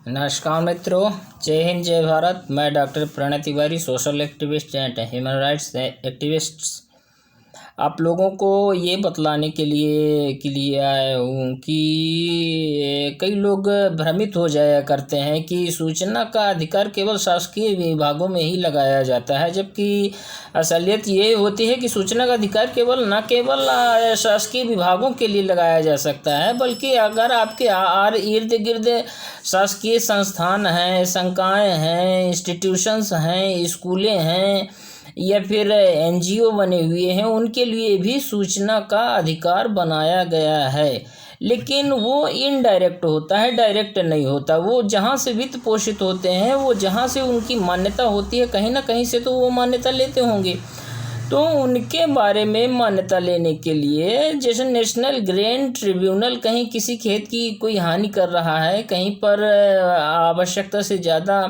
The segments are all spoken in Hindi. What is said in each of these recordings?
नमस्कार मित्रों, जय हिंद जय भारत। मैं doctor Pranay Tiwari, social activist and human rights activist, आप लोगों को ये बतलाने के लिए आया हूँ कि कई लोग भ्रमित हो जाया करते हैं कि सूचना का अधिकार केवल शासकीय विभागों में ही लगाया जाता है, जबकि असलियत ये होती है कि सूचना का अधिकार केवल शासकीय विभागों के लिए लगाया जा सकता है, बल्कि अगर आपके इर्द गिर्द शासकीय संस्थान हैं, संकाय हैं, इंस्टीट्यूशंस हैं, स्कूलें हैं या फिर एनजीओ बने हुए हैं, उनके लिए भी सूचना का अधिकार बनाया गया है। लेकिन वो इनडायरेक्ट होता है, डायरेक्ट नहीं होता। वो जहाँ से वित्त पोषित होते हैं, वो जहाँ से उनकी मान्यता होती है, कहीं ना कहीं से तो वो मान्यता लेते होंगे। तो उनके बारे में मान्यता लेने के लिए, जैसे नेशनल ग्रीन ट्रिब्यूनल कहीं किसी खेत की कोई हानि कर रहा है, कहीं पर आवश्यकता से ज़्यादा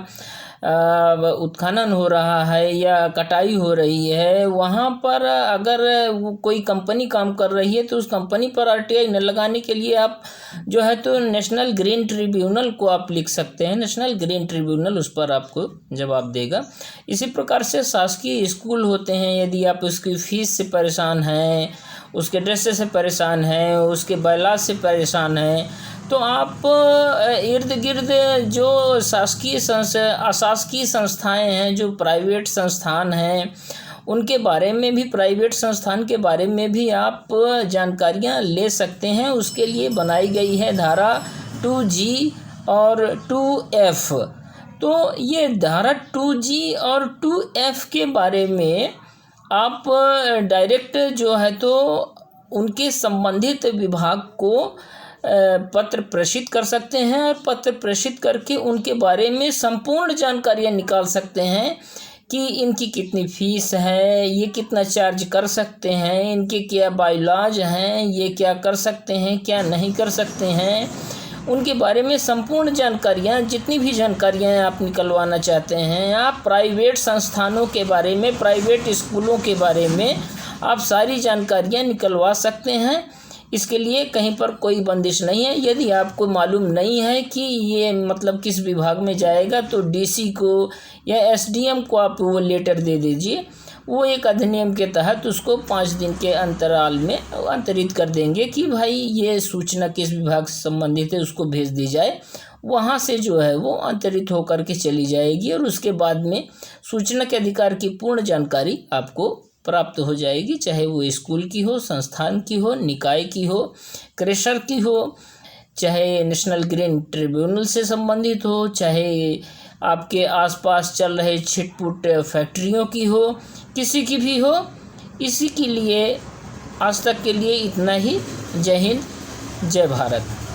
उत्खनन हो रहा है या कटाई हो रही है, वहाँ पर अगर वो कोई कंपनी काम कर रही है तो उस कंपनी पर आरटीआई न लगाने के लिए आप जो है तो नेशनल ग्रीन ट्रिब्यूनल को आप लिख सकते हैं। नेशनल ग्रीन ट्रिब्यूनल उस पर आपको जवाब देगा। इसी प्रकार से शासकीय स्कूल होते हैं, यदि आप उसकी फीस से परेशान हैं, उसके ड्रेस से परेशान हैं, उसके बैलाज से परेशान हैं, तो आप इर्द गिर्द जो अशासकीय संस्थाएं हैं, जो प्राइवेट संस्थान हैं, उनके बारे में भी, प्राइवेट संस्थान के बारे में भी आप जानकारियां ले सकते हैं। उसके लिए बनाई गई है धारा 2G और 2F। तो ये धारा 2G और 2F के बारे में आप डायरेक्ट जो है तो उनके संबंधित विभाग को पत्र प्रेषित कर सकते हैं और पत्र प्रेषित करके उनके बारे में संपूर्ण जानकारियां निकाल सकते हैं कि इनकी कितनी फीस है, ये कितना चार्ज कर सकते हैं, इनके क्या बायलॉज हैं, ये क्या कर सकते हैं, क्या नहीं कर सकते हैं। उनके बारे में संपूर्ण जानकारियां, जितनी भी जानकारियां आप निकलवाना चाहते हैं, आप प्राइवेट संस्थानों के बारे में, प्राइवेट स्कूलों के बारे में आप सारी जानकारियां निकलवा सकते हैं। इसके लिए कहीं पर कोई बंदिश नहीं है। यदि आपको मालूम नहीं है कि ये मतलब किस विभाग में जाएगा, तो डीसी को या एसडीएम को आप वो लेटर दे दीजिए। वो एक अधिनियम के तहत उसको 5 दिन के अंतराल में अंतरित कर देंगे कि भाई ये सूचना किस विभाग से संबंधित है, उसको भेज दी जाए। वहाँ से जो है वो अंतरित होकर के चली जाएगी और उसके बाद में सूचना के अधिकार की पूर्ण जानकारी आपको प्राप्त हो जाएगी, चाहे वो स्कूल की हो, संस्थान की हो, निकाय की हो, क्रेशर की हो, चाहे नेशनल ग्रीन ट्रिब्यूनल से संबंधित हो, चाहे आपके आसपास चल रहे छिटपुट फैक्ट्रियों की हो, किसी की भी हो। इसी के लिए आज तक के लिए इतना ही। जय हिंद जय भारत।